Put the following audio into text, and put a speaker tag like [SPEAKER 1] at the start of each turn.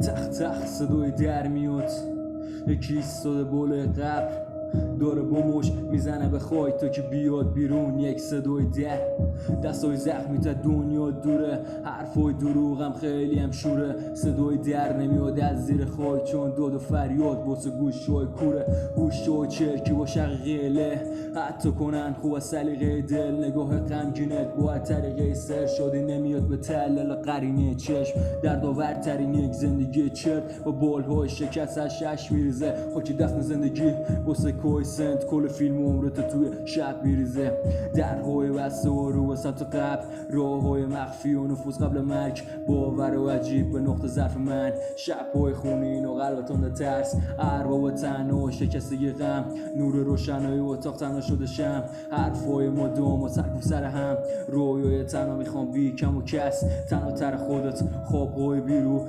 [SPEAKER 1] تخ تخ صدای در میاد، یکی ایستاده بالای قبر داره با مش میزنه به خواهی تا که بیاد بیرون. یک صدای در، دستای زخمی تا دنیا دوره، حرفای دروغم خیلی هم شوره. صدای در نمیاد از زیر خواهی چون داد و فریاد واسه گوشای کوره، گوشای چرکی با شقیقه حتی کنن خوب از سلیقه دل. نگاه غمگینت با طریقه سر شده نمیاد به تلل قرینه چشم، دردآورترین یک زندگی چرت با بالهای شکست از شش میریزه. خاکی دفن زندگی واسه کوی سنت، کل فیلم عمرت توی شب میریزه. درهای بسته و رو به سمت قبل، راههای مخفی و نفوذ قبل مرگ، باور و عجیب به نقطه ضعف من. شبهای خونین و قلبتون ترس، ارباب تنها و شکستگی غم، نور روشنایی و اتاق تنها شده شم. حرفای مدام و سرکوب سر هم، رویای تنها میخوام بی کم و کس، تنها تر خودت خوابهای بیرو